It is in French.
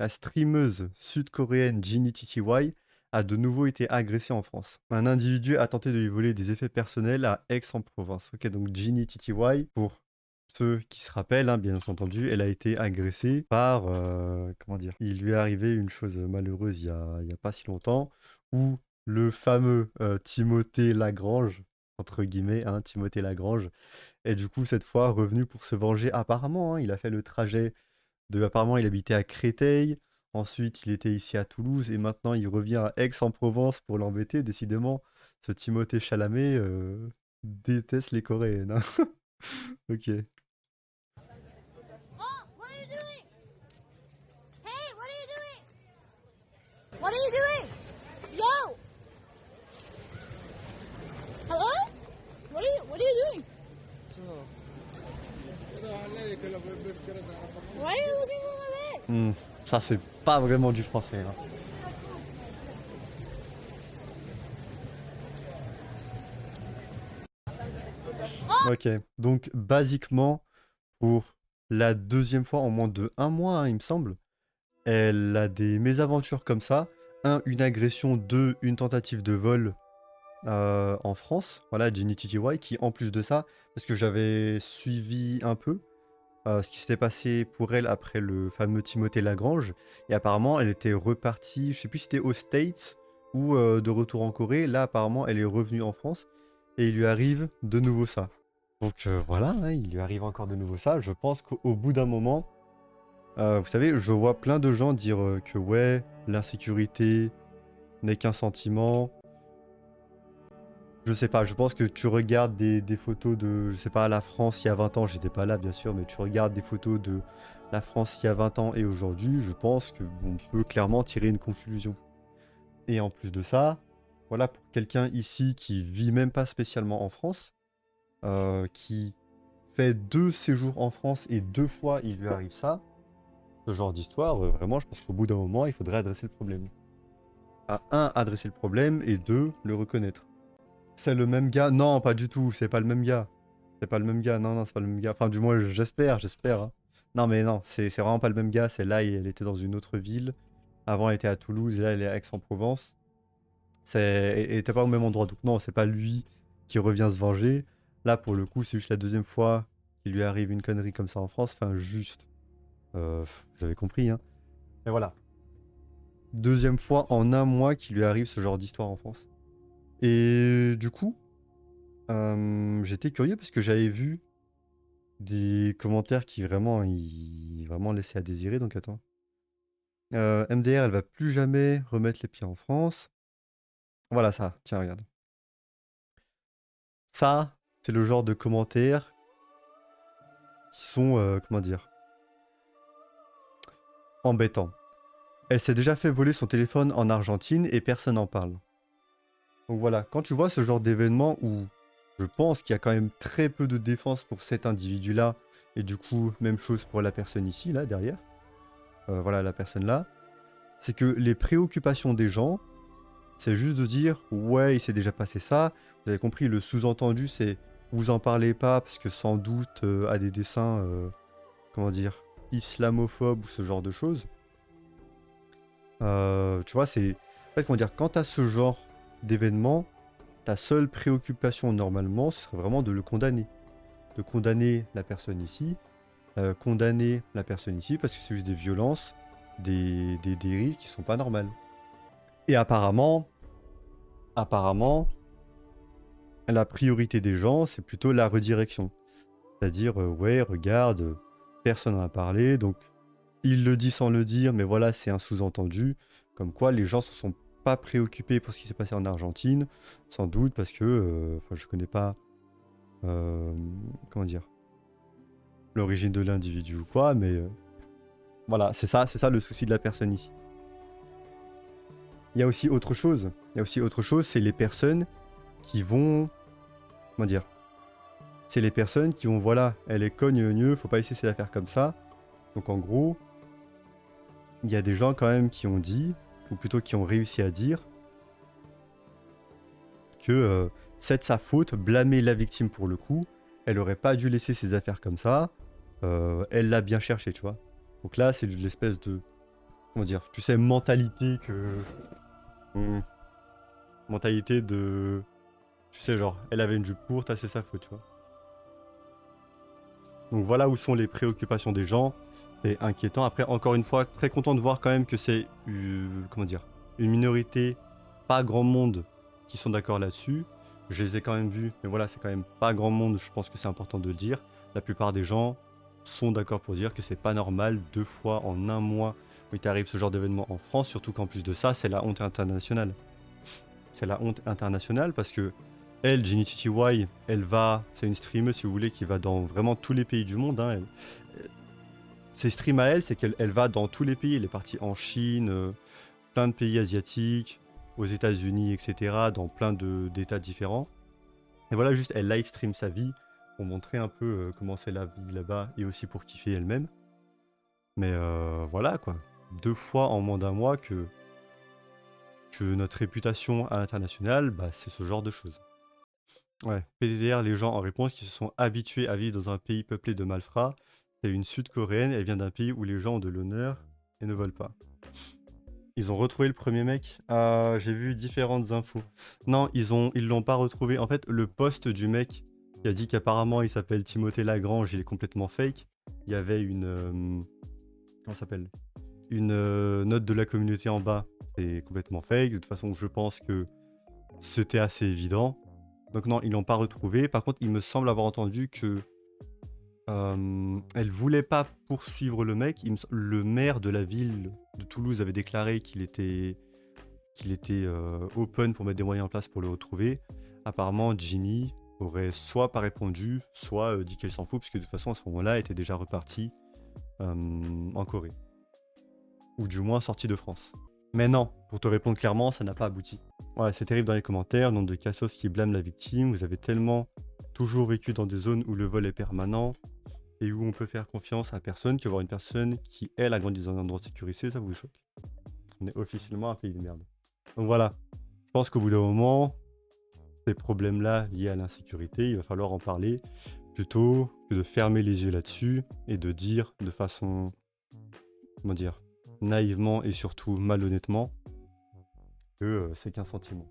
la streameuse sud-coréenne Ginny TTY a de nouveau été agressée en France. Un individu a tenté de lui voler des effets personnels à Aix-en-Provence. Ok, donc Ginny TTY, pour ceux qui se rappellent, hein, bien entendu, elle a été agressée par... comment dire? Il lui est arrivé une chose malheureuse il y a pas si longtemps, où le fameux Timothée Lagrange, entre guillemets, hein, Timothée Lagrange, est du coup cette fois revenu pour se venger apparemment, hein. Il a fait le trajet apparemment, il habitait à Créteil, ensuite il était ici à Toulouse, et maintenant il revient à Aix-en-Provence pour l'embêter. Décidément, ce Timothée Chalamet déteste les Coréennes, hein. Ok. Oh, what are you doing? Hey, what are you doing? What are you doing? Yo! Hello? What are you doing? Why are you looking for my bag? Ça, c'est pas vraiment du français, hein. Ok, donc basiquement, pour la deuxième fois en moins de un mois, hein, il me semble, elle a des mésaventures comme ça. Un, une agression. Deux, une tentative de vol en France. Voilà, Ginny TTY, qui en plus de ça, parce que j'avais suivi un peu ce qui s'était passé pour elle après le fameux Timothée Lagrange, et apparemment elle était repartie, je sais plus si c'était aux States ou de retour en Corée. Là apparemment elle est revenue en France, et il lui arrive de nouveau ça. Donc voilà, hein, il lui arrive encore de nouveau ça. Je pense qu'au bout d'un moment, vous savez, je vois plein de gens dire que ouais, l'insécurité n'est qu'un sentiment. Je sais pas, je pense que tu regardes des photos de, je sais pas, la France il y a 20 ans, j'étais pas là bien sûr, mais tu regardes des photos de la France il y a 20 ans et aujourd'hui, je pense qu'on peut clairement tirer une conclusion. Et en plus de ça, voilà, pour quelqu'un ici qui vit même pas spécialement en France, qui fait 2 séjours en France et 2 fois il lui arrive ça, ce genre d'histoire, vraiment, je pense qu'au bout d'un moment, il faudrait adresser le problème. À un, adresser le problème, et deux, le reconnaître. C'est le même gars? Non, pas du tout, c'est pas le même gars. C'est pas le même gars, non, non, c'est pas le même gars. Enfin, du moins, j'espère, hein. Non, mais non, c'est vraiment pas le même gars. C'est là, elle était dans une autre ville. Avant, elle était à Toulouse, et là, elle est à Aix-en-Provence. Elle était pas au même endroit. Donc, non, c'est pas lui qui revient se venger. Là, pour le coup, c'est juste la deuxième fois qu'il lui arrive une connerie comme ça en France. Enfin, juste. Vous avez compris, hein. Et voilà. Deuxième fois en un mois qu'il lui arrive ce genre d'histoire en France. Et du coup, j'étais curieux parce que j'avais vu des commentaires qui vraiment, vraiment laissaient à désirer. Donc attends. MDR, elle va plus jamais remettre les pieds en France. Voilà ça, tiens, regarde. Ça, c'est le genre de commentaires qui sont, comment dire, embêtants. Elle s'est déjà fait voler son téléphone en Argentine et personne n'en parle. Donc voilà, quand tu vois ce genre d'événement où je pense qu'il y a quand même très peu de défense pour cet individu-là, et du coup, même chose pour la personne ici, là, derrière. Voilà, la personne là. C'est que les préoccupations des gens, c'est juste de dire ouais, il s'est déjà passé ça. Vous avez compris, le sous-entendu, c'est vous en parlez pas parce que sans doute à des dessins, comment dire, islamophobes ou ce genre de choses. Tu vois, c'est. En fait, comment dire, quand t'as ce genre d'événement, ta seule préoccupation normalement, ce serait vraiment de le condamner. De condamner la personne ici, condamner la personne ici, parce que c'est juste des violences, des dérives qui sont pas normales. Et apparemment, la priorité des gens, c'est plutôt la redirection. C'est-à-dire, ouais, regarde, personne n'en a parlé, donc il le dit sans le dire, mais voilà, c'est un sous-entendu, comme quoi les gens se sont pas préoccupés pour ce qui s'est passé en Argentine, sans doute parce que, enfin, je connais pas, comment dire, l'origine de l'individu ou quoi, mais voilà, c'est ça le souci de la personne ici. Il y a aussi autre chose, c'est les personnes qui vont, comment dire, c'est les personnes qui vont, voilà, elle est cogne, faut pas laisser ses affaires comme ça. Donc en gros, il y a des gens quand même qui ont dit, ou plutôt qui ont réussi à dire, que c'est de sa faute, blâmer la victime pour le coup, elle aurait pas dû laisser ses affaires comme ça, elle l'a bien cherché, tu vois. Donc là, c'est de l'espèce de comment dire, tu sais, mentalité que... Hmm, mentalité de... Tu sais, genre, elle avait une jupe courte, ah, c'est sa faute, tu vois. Donc voilà où sont les préoccupations des gens. C'est inquiétant. Après, encore une fois, très content de voir quand même que c'est, comment dire, une minorité, pas grand monde qui sont d'accord là-dessus. Je les ai quand même vus, mais voilà, c'est quand même pas grand monde, je pense que c'est important de le dire. La plupart des gens sont d'accord pour dire que c'est pas normal 2 fois en un mois où il t'arrive ce genre d'événement en France, surtout qu'en plus de ça, c'est la honte internationale. C'est la honte internationale parce que elle, Jenny TTY, elle va, c'est une streameuse si vous voulez qui va dans vraiment tous les pays du monde. Hein, ses streams à elle, c'est qu'elle va dans tous les pays. Elle est partie en Chine, plein de pays asiatiques, aux États-Unis, etc., dans plein d'états différents. Et voilà, juste elle live stream sa vie pour montrer un peu comment c'est la vie là-bas et aussi pour kiffer elle-même. Mais voilà quoi, 2 fois en moins d'un mois que notre réputation à l'international, bah, c'est ce genre de choses. Ouais, PDDR, les gens en réponse qui se sont habitués à vivre dans un pays peuplé de malfrats. C'est une sud-coréenne, elle vient d'un pays où les gens ont de l'honneur et ne volent pas. Ils ont retrouvé le premier mec. J'ai vu différentes infos. Non, ils l'ont pas retrouvé. En fait, le post du mec qui a dit qu'apparemment il s'appelle Timothée Lagrange, il est complètement fake. Il y avait une comment ça s'appelle? Une note de la communauté en bas. C'est complètement fake. De toute façon, je pense que c'était assez évident. Donc non, ils l'ont pas retrouvé. Par contre, il me semble avoir entendu que elle voulait pas poursuivre le mec. Le maire de la ville de Toulouse avait déclaré qu'il était open pour mettre des moyens en place pour le retrouver. Apparemment, Ginny aurait soit pas répondu, soit dit qu'elle s'en fout, puisque de toute façon, à ce moment-là, elle était déjà repartie en Corée. Ou du moins sortie de France. Mais non, pour te répondre clairement, ça n'a pas abouti. Ouais, c'est terrible dans les commentaires, nombre de cassos qui blâment la victime. Vous avez tellement toujours vécu dans des zones où le vol est permanent et où on peut faire confiance à personne que voir une personne qui, elle, a grandi dans un endroit sécurisé, ça vous choque. On est officiellement un pays de merde. Donc voilà, je pense qu'au bout d'un moment, ces problèmes-là liés à l'insécurité, il va falloir en parler plutôt que de fermer les yeux là-dessus et de dire de façon, comment dire, naïvement et surtout malhonnêtement que c'est qu'un sentiment.